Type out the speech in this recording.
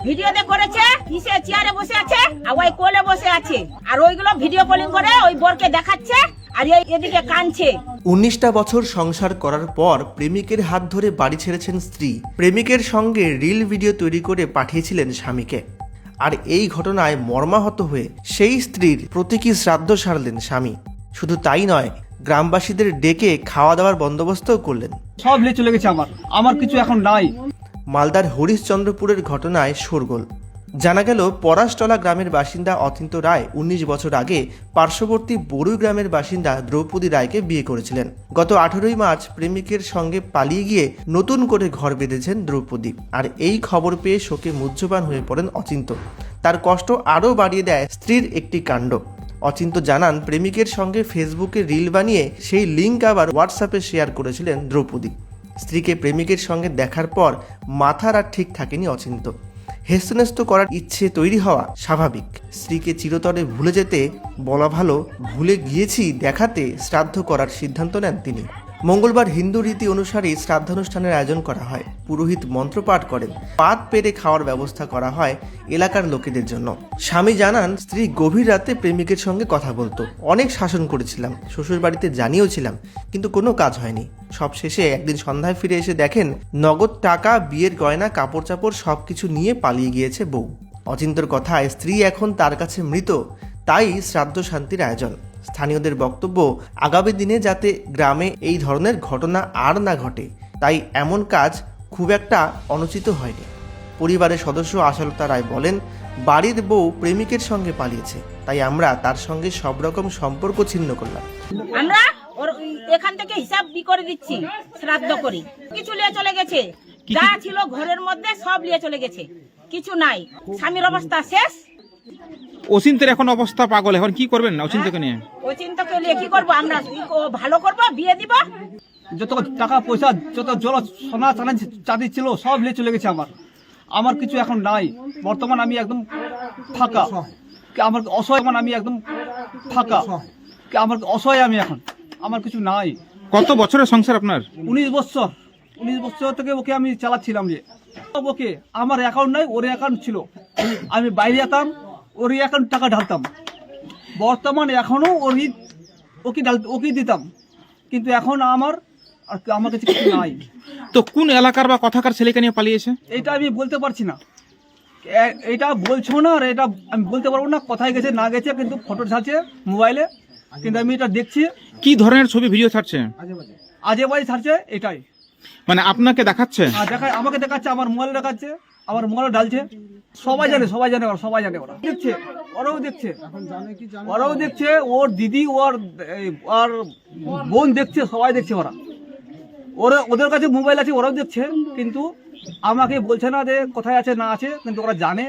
ভিডিওতে করেছে কিসে চেয়ারে বসে আছে আর ওই কোলে বসে আছে আর ওইগুলো ভিডিও কলিং করে ওই বরকে দেখাচ্ছে আর এদিকে কাঁদছে। 19টা বছর সংসার করার পর প্রেমিকের হাত ধরে বাড়ি ছেড়েছেন স্ত্রী। প্রেমিকের সঙ্গে রিল ভিডিও তৈরি করে পাঠিয়েছিলেন স্বামীকে। আর এই ঘটনায় মর্মাহত হয়ে সেই স্ত্রীর প্রতীকী শ্রাদ্ধ সারলেন স্বামী। শুধু তাই নয়, গ্রামবাসীদের ডেকে খাওয়া দাওয়ার বন্দোবস্তও করলেন। সব নিয়ে চলে গেছে, আমার কিছু এখন নাই। মালদার হরিশ্চন্দ্রপুরের ঘটনায় শোরগোল। জানা গেল পরাশটলা গ্রামের বাসিন্দা অচিন্ত রায় 19 বছর আগে পার্শ্ববর্তী বড়ুই গ্রামের বাসিন্দা দ্রৌপদী রায়কে বিয়ে করেছিলেন। গত 18ই মার্চ প্রেমিকের সঙ্গে পালিয়ে গিয়ে নতুন করে ঘর বেঁধেছেন দ্রৌপদী। আর এই খবর পেয়ে শোকে মুহ্যমান হয়ে পড়েন অচিন্ত। তার কষ্ট আরও বাড়িয়ে দেয় স্ত্রীর একটি কাণ্ড। অচিন্ত জানান, প্রেমিকের সঙ্গে ফেসবুকে রিল বানিয়ে সেই লিঙ্ক আবার হোয়াটসঅ্যাপে শেয়ার করেছিলেন দ্রৌপদী। স্ত্রীকে প্রেমিকের সঙ্গে দেখার পর মাথার আর ঠিক থাকেনি অচিন্ত। হেস্তনেস্ত করার ইচ্ছে তৈরি হওয়া স্বাভাবিক। স্ত্রীকে চিরতরে ভুলে যেতে বলা ভালো, ভুলে গিয়েছি দেখাতে শ্রাদ্ধ করার সিদ্ধান্ত নেন তিনি। মঙ্গলবার হিন্দু রীতি অনুসারে শ্রাদ্ধানুষ্ঠানের আয়োজন করা হয়। পুরোহিত মন্ত্রপাঠ করেন। পাত পেরে খাওয়ার ব্যবস্থা করা হয় এলাকার লোকেদের জন্য। স্বামী জানান, স্ত্রী গভীর রাতে প্রেমিকের সঙ্গে কথা বলতো। অনেক শাসন করেছিলাম, শ্বশুর বাড়িতে জানিয়েওছিলাম, কিন্তু কোনো কাজ হয়নি। সবশেষে একদিন সন্ধ্যায় ফিরে এসে দেখেন নগদ টাকা, বিয়ের গয়না, কাপড় চাপড় সবকিছু নিয়ে পালিয়ে গিয়েছে বউ। অচিন্তর কথায় স্ত্রী এখন তার কাছে মৃত, তাই শ্রাদ্ধ শান্তির আয়োজন। স্থানীয়দের বক্তব্য, আগামী দিনে যাতে গ্রামে এই ধরনের ঘটনা আর না ঘটে, তাই এমন কাজ খুব একটা অনুচিত হয়নি। পরিবারের সদস্য আশালতা রায় বলেন, বাড়ির বউ প্রেমিকের সঙ্গে পালিয়েছে, তাই আমরা তার সঙ্গে সব রকম সম্পর্ক ছিন্ন করলাম। আমরা ওর এখান থেকে হিসাব করে দিচ্ছি, শ্রাদ্ধ করি। কিছু নিয়ে চলে গেছে, যা ছিল ঘরের মধ্যে সব নিয়ে চলে গেছে, কিছু নাই। স্বামীর অবস্থা শেষ। অচিন্তের এখন অবস্থা পাগল, এখন কি করবেন না অচিন্তকে নিয়ে? অচিন্তকে নিয়ে কি করবো আমরা? ভালো করবো, বিয়ে দিব। যত টাকা পয়সা, যত জল, সোনা চাঁদি ছিল সব নিয়ে চলে গেছে। আমার কিছু এখন নাই। বর্তমান আমি একদম ফাঁকা। আমার অসহায়, আমি একদম ফাঁকা। আমার অসহায় আমি এখন, আমার কিছু নাই। কত বছরের সংসার আপনার? 19 বছর। 19 বছর থেকে ওকে আমি চালাচ্ছিলাম। যে ওকে আমার অ্যাকাউন্ট নাই, ওর অ্যাকাউন্ট ছিল। আমি বাইরে যেতাম, ওর অ্যাকাউন্ট টাকা ঢালতাম। বর্তমান এখনো ওকে দিতাম, কিন্তু এখন আমার কাছে কিছু নাই। তো কোন এলাকার বা কথাকার ছেলেকে নিয়ে পালিয়েছে? এটা আমি বলতে পারছি না। এটা বলছো না, আর এটা আমি বলতে পারবো না কোথায় গেছে না গেছে, কিন্তু ফটো ছাড়ছে মোবাইলে, কিন্তু আমি এটা দেখছি। কি ধরনের ছবি ভিডিও ছাড়ছে? আজে বাজে ছাড়ছে, এটাই। মানে আপনাকে দেখাচ্ছে? আমাকে দেখাচ্ছে, আমার মোবাইল দেখাচ্ছে, আমার মোবাইল ডালছে। সবাই জানে ওরা দেখছে, ওরাও দেখছে, ওর দিদি, ওর বোন দেখছে, সবাই দেখছে। ওদের কাছে মোবাইল আছে, ওরাও দেখছে, কিন্তু আমাকে বলছে না যে কোথায় আছে না আছে, কিন্তু ওরা জানে।